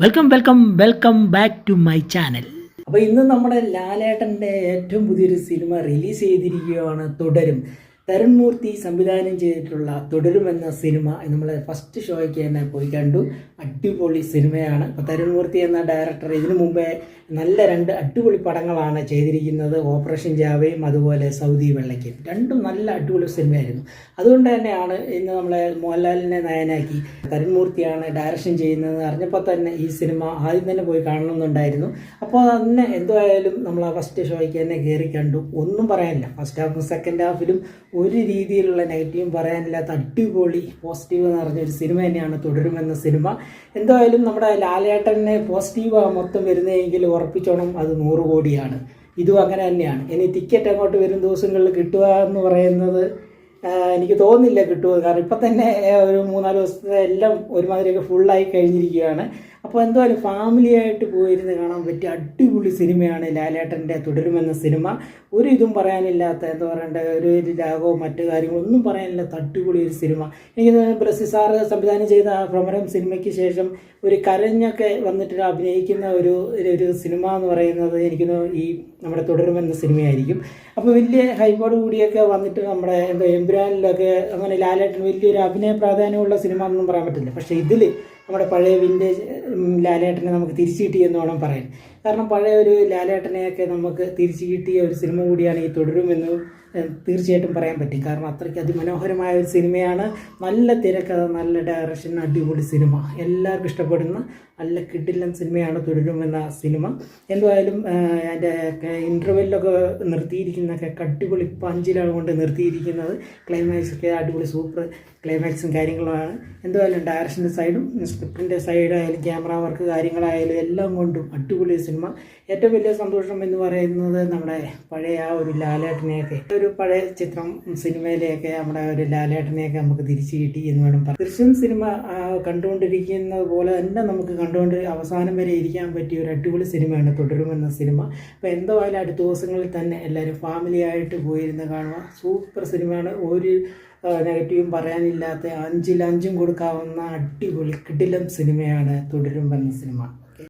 Welcome back to my channel. അപ്പോൾ ഇന്ന് നമ്മുടെ ലാലേട്ടൻ്റെ ഏറ്റവും പുതിയൊരു സിനിമ റിലീസ് ചെയ്തിരിക്കുകയാണ്. തുടരും. തരുൺ മൂർത്തി സംവിധാനം ചെയ്തിട്ടുള്ള തുടരും എന്ന സിനിമ നമ്മൾ ഫസ്റ്റ് ഷോയ്ക്ക് തന്നെ പോയി കണ്ടു. അടിപൊളി സിനിമയാണ്. അപ്പോൾ തരുൺ മൂർത്തി എന്ന ഡയറക്ടർ ഇതിനു മുമ്പേ നല്ല രണ്ട് അടിപൊളി പടങ്ങളാണ് ചെയ്തിരിക്കുന്നത്. ഓപ്പറേഷൻ ജാവയും അതുപോലെ സൗദി വെള്ളയ്ക്കും. രണ്ടും നല്ല അടിപൊളി സിനിമയായിരുന്നു. അതുകൊണ്ട് തന്നെയാണ് ഇന്ന് നമ്മളെ മോഹൻലാലിനെ നായനാക്കി തരുൺ മൂർത്തിയാണ് ഡയറക്ഷൻ ചെയ്യുന്നത് അറിഞ്ഞപ്പോൾ തന്നെ ഈ സിനിമ ആദ്യം തന്നെ പോയി കാണണമെന്നുണ്ടായിരുന്നു. അപ്പോൾ തന്നെ എന്തായാലും നമ്മൾ ആ ഫസ്റ്റ് ഷോയ്ക്ക് തന്നെ കയറി കണ്ടു. ഒന്നും പറയാനില്ല. ഫസ്റ്റ് ഹാഫും സെക്കൻഡ് ഹാഫിലും ഒരു രീതിയിലുള്ള നെഗറ്റീവും പറയാനില്ലാത്ത അടിപൊളി പോസിറ്റീവ് എന്ന് പറഞ്ഞൊരു സിനിമ തന്നെയാണ് തുടരുമെന്ന സിനിമ. എന്തായാലും നമ്മുടെ ലാലേട്ടനെ പോസിറ്റീവ് മൊത്തം വരുന്നതെങ്കിൽ ഉറപ്പിച്ചോണം അത് 100 കോടിയാണ്. ഇതും അങ്ങനെ തന്നെയാണ്. ഇനി ടിക്കറ്റ് അങ്ങോട്ട് വരും ദിവസങ്ങളിൽ കിട്ടുക എന്ന് പറയുന്നത് എനിക്ക് തോന്നുന്നില്ല കിട്ടുമോ. കാരണം ഇപ്പം തന്നെ ഒരു 3-4 ദിവസത്തെ എല്ലാം ഒരുമാതിരിയൊക്കെ ഫുള്ളായി കഴിഞ്ഞിരിക്കുകയാണ്. അപ്പോൾ എന്തായാലും ഫാമിലിയായിട്ട് പോയിരുന്ന് കാണാൻ പറ്റിയ അടിപൊളി സിനിമയാണ് ലാലേട്ടൻ്റെ തുടരുമെന്ന സിനിമ. ഒരു ഇതും പറയാനില്ലാത്ത എന്താ പറയണ്ട ഒരു ലാഗോ മറ്റു കാര്യങ്ങളൊന്നും പറയാനില്ലാത്ത അടിപൊളി ഒരു സിനിമ. എനിക്ക് ബ്രസി സാറ് സംവിധാനം ചെയ്ത ഭ്രമരം സിനിമയ്ക്ക് ശേഷം ഒരു കരഞ്ഞൊക്കെ വന്നിട്ട് അഭിനയിക്കുന്ന ഒരു സിനിമ എന്ന് പറയുന്നത് എനിക്ക് ഈ നമ്മുടെ തുടരുമെന്ന സിനിമയായിരിക്കും. അപ്പോൾ വലിയ ഹൈപ്പോട് കൂടിയൊക്കെ വന്നിട്ട് നമ്മുടെ എന്താ എമ്പുരാനിലൊക്കെ അങ്ങനെ ലാലേട്ടൻ വലിയൊരു അഭിനയ പ്രാധാന്യമുള്ള സിനിമ എന്നൊന്നും പറയാൻ പറ്റില്ല. പക്ഷേ ഇതിൽ നമ്മുടെ പഴയ വിൻറ്റേജ് ലാലേട്ടനെ നമുക്ക് തിരിച്ചു കിട്ടിയെന്ന് വേണം പറയാൻ. കാരണം പഴയ ഒരു ലാലേട്ടനെയൊക്കെ നമുക്ക് തിരിച്ചു കിട്ടിയ ഒരു സിനിമ കൂടിയാണ് ഈ തുടരുമെന്ന് തീർച്ചയായിട്ടും പറയാൻ പറ്റും. കാരണം അത്രയ്ക്ക് അതിമനോഹരമായ ഒരു സിനിമയാണ്. നല്ല തിരക്കഥ, നല്ല ഡയറക്ഷൻ, അടിപൊളി സിനിമ, എല്ലാവർക്കും ഇഷ്ടപ്പെടുന്ന നല്ല കിടിലൻ സിനിമയാണ് തുടരുമെന്ന സിനിമ. എന്തായാലും അതിൻ്റെ ഇൻ്റർവെല്ലൊക്കെ നിർത്തിയിരിക്കുന്നതൊക്കെ അടിപൊളി പഞ്ചിലാണ് കൊണ്ട് നിർത്തിയിരിക്കുന്നത്. ക്ലൈമാക്സൊക്കെ അടിപൊളി സൂപ്പർ ക്ലൈമാക്സും കാര്യങ്ങളുമാണ്. എന്തായാലും ഡയറക്ഷൻ്റെ സൈഡും സ്ക്രിപ്റ്റിൻ്റെ സൈഡായാലും ക്യാമറ വർക്ക് കാര്യങ്ങളായാലും എല്ലാം കൊണ്ടും അടിപൊളി സിനിമ. ഏറ്റവും വലിയ സന്തോഷം എന്ന് പറയുന്നത് നമ്മുടെ പഴയ ആ ഒരു ലാലേട്ടനെയൊക്കെ ഒരു പഴയ ചിത്രം സിനിമയിലെയൊക്കെ നമ്മുടെ ഒരു ലാലേട്ടനെയൊക്കെ നമുക്ക് തിരിച്ചു കിട്ടി എന്ന് വേണം പറയാം. ദൃശ്യം സിനിമ കണ്ടുകൊണ്ടിരിക്കുന്നത് പോലെ തന്നെ നമുക്ക് കണ്ടുകൊണ്ട് അവസാനം വരെ ഇരിക്കാൻ പറ്റിയ ഒരു അടിപൊളി സിനിമയാണ് തുടരുമെന്ന സിനിമ. അപ്പോൾ എന്തായാലും അടുത്ത ദിവസങ്ങളിൽ തന്നെ എല്ലാവരും ഫാമിലിയായിട്ട് പോയിരുന്ന് കാണുക. സൂപ്പർ സിനിമയാണ്. ഒരു നെഗറ്റീവും പറയാനില്ലാത്ത 5-ൽ 5 കൊടുക്കാവുന്ന അടിപൊളി കിടിലം സിനിമയാണ് തുടരുമെന്ന സിനിമ.